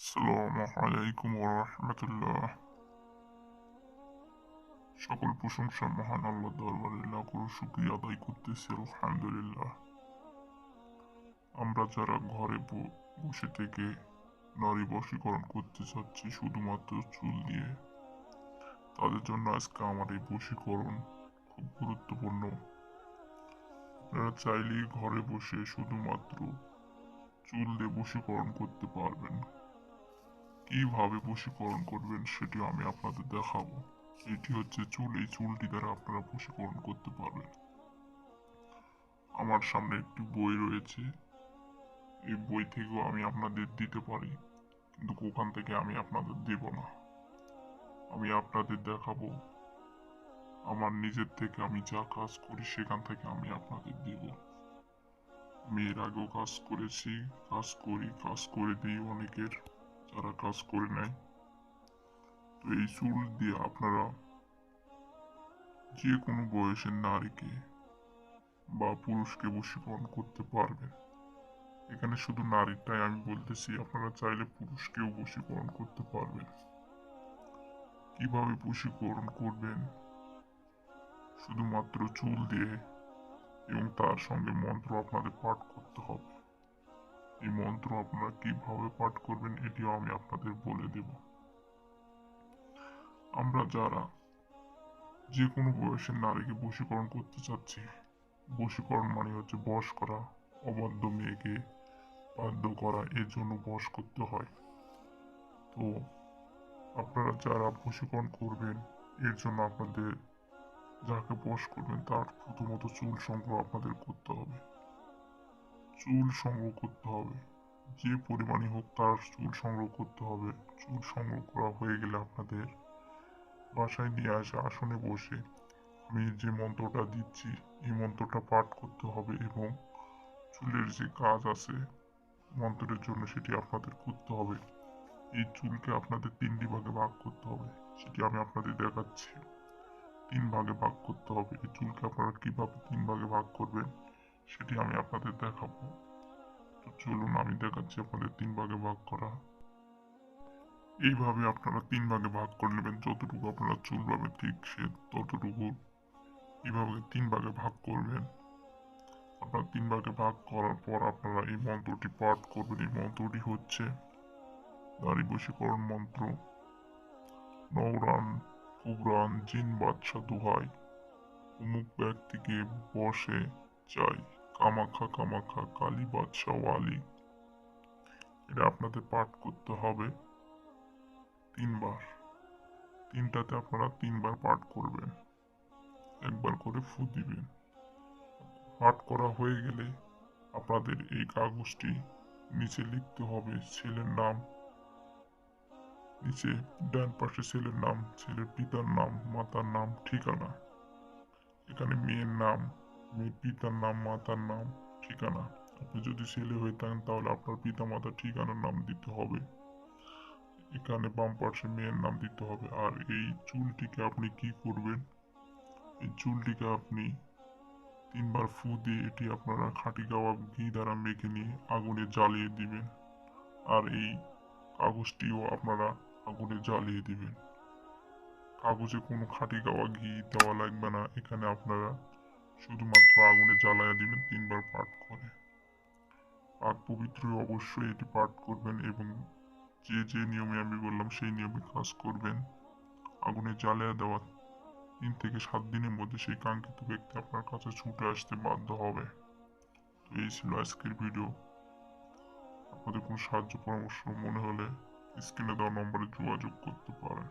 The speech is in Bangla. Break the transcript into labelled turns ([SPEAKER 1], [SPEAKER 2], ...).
[SPEAKER 1] আসসালামু আলাইকুম ওরহমতুল্লাহ। সকল প্রশংসা মহান আল্লাহ দরবারে লাখ শুকরিয়া আদায় করতেছি আলহামদুলিল্লাহ। আমরা যারা ঘরে বসে থেকে নারী বশীকরণ করতে চাচ্ছি শুধুমাত্র চুল দিয়ে, তাদের জন্য আজকে আমার এই বশীকরণ খুব গুরুত্বপূর্ণ। আপনারা চাইলেই ঘরে বসে শুধুমাত্র চুল দিয়ে বশীকরণ করতে পারবেন। কিভাবে বশীকরণ করবেন সেটি আমি আপনাদের দেখাবো। এটি হচ্ছে চুল, এই চুলটি দ্বারা আপনারা বশীকরণ করতে পারবেন। আমার সামনে একটি বই রয়েছে, এই বই থেকেও আমি আপনাদের দিতে পারি, কিন্তু ওখান থেকে আমি আপনাদের দেব না। আমি আপনাদের দেখাবো আমার নিজের থেকে, আমি যা কাজ করি সেখান থেকে আমি আপনাদের দেব। আমি এর আগেও কাজ করেছি, কাজ করে দিই অনেকের, যারা কাজ করে নেয়। তো এই চুল দিয়ে আপনারা যে কোনো বয়সের নারীকে বা পুরুষকে বশীকরণ করতে পারবেন। এখানে শুধু নারীটাই আমি বলতেছি, আপনারা চাইলে পুরুষকেও বশীকরণ করতে পারবেন। কিভাবে বশীকরণ করবেন? শুধুমাত্র চুল দিয়ে এবং তার সঙ্গে মন্ত্র আপনাদের পাঠ করতে হবে। এই মন্ত্র আপনারা কিভাবে পাঠ করবেন এটিও আমি আপনাদের বলে দেব। আমরা যারা যে কোনো বয়সের নারীকে বশীকরণ করতে চাচ্ছি, বশীকরণ মানে হচ্ছে বশ করা, অবাধ্য মেয়েকে বাধ্য করা, এর জন্য বশ করতে হয়। তো আপনারা যারা বশীকরণ করবেন, এর জন্য আপনাদের যাকে বশ করবেন তার প্রথমত চুল সংগ্রহ আপনাদের করতে হবে। চুল সংগ্রহ করতে হবে, যে পরিমাণই হোক তার চুল সংগ্রহ করতে হবে। চুল সংগ্রহ করা হয়ে গেলে আপনাদের বাসায় নিয়ে আসে আসনে বসে আমি যে মন্ত্রটা দিচ্ছি এই মন্ত্রটা পাঠ করতে হবে, এবং চুলের যে কাজ আছে মন্ত্রের জন্য সেটি আপনাদের করতে হবে। এই চুলকে আপনাদের তিনটি ভাগে ভাগ করতে হবে, সেটি আমি আপনাদের দেখাচ্ছি। তিন ভাগে ভাগ করতে হবে। এই চুলকে আপনারা কিভাবে তিন ভাগে ভাগ করবেন সেটি আমি আপনাদের দেখাবো। তো চলুন আমি দেখাচ্ছি আপনাদের তিন ভাগে ভাগ করা। এইভাবে আপনারা তিন ভাগে ভাগ করে নেবেন, যতটুকু আপনারা চুল পাবেন ঠিক সে ততটুকু এইভাবে তিন ভাগে ভাগ করবেন। আপনারা তিন ভাগে ভাগ করার পর আপনারা এই মন্ত্রটি পাঠ করবেন। এই মন্ত্রটি হচ্ছে নারী বশীকরণ মন্ত্র। নওরান কুবরান জিন বাদশা দোহাই, অমুক ব্যক্তিকে বশে চাই, কামাখা কামাখা কালী বাদশা ওয়ালি। এটা আপনাদের পাঠ করতে হবে তিনবার। তিনটাতে আপনারা তিনবার পাঠ করবেন, একবার করে ফু দিবেন। পাঠ করা হয়ে গেলে আপনাদের এই কাগজটি নিচে লিখতে হবে ছেলের নাম, নিচে ডান পাশে ছেলের নাম, ছেলের পিতার নাম, মাতার নাম, ঠিকানা। এখানে মেয়ের নাম, মেয়ের পিতার নাম, মাতার নাম, ঠিকানা। আপনি যদি ছেলে হয়ে থাকেন তাহলে আপনার পিতা মাতার ঠিকানার নাম দিতে হবে। এখানে বাম পাশে মেয়ের নাম দিতে হবে। আর এই চুলটিকে আপনি কি করবেন, এই চুলটিকে আপনি তিনবার ফু দিয়ে এটি আপনারা খাঁটি গাওয়া ঘি দ্বারা মেখে নিয়ে আগুনে জ্বালিয়ে দিবেন। আর এই কাগজটিও আপনারা আগুনে জ্বালিয়ে দিবেন। কাগজে কোনো খাঁটি গাওয়া ঘি দেওয়া লাগবে না, এখানে আপনারা শুধুমাত্র আগুনে জ্বালাইয়া দিবেন তিনবার পাঠ করে। পাক পবিত্র অবশ্যই এটি পাঠ করবেন, এবং যে যে নিয়মে আমি বললাম সেই নিয়মে কাজ করবেন। আগুনে জ্বালিয়ে দেওয়া 3 থেকে 7 দিনের মধ্যে সেই কাঙ্ক্ষিত ব্যক্তি আপনার কাছে ছুটে আসতে বাধ্য হবে। তো এই ছিল আজকের ভিডিও। আপনাদের কোনো সাহায্য পরামর্শ মনে হলে স্ক্রিনে দেওয়া নম্বরে যোগাযোগ করতে পারেন।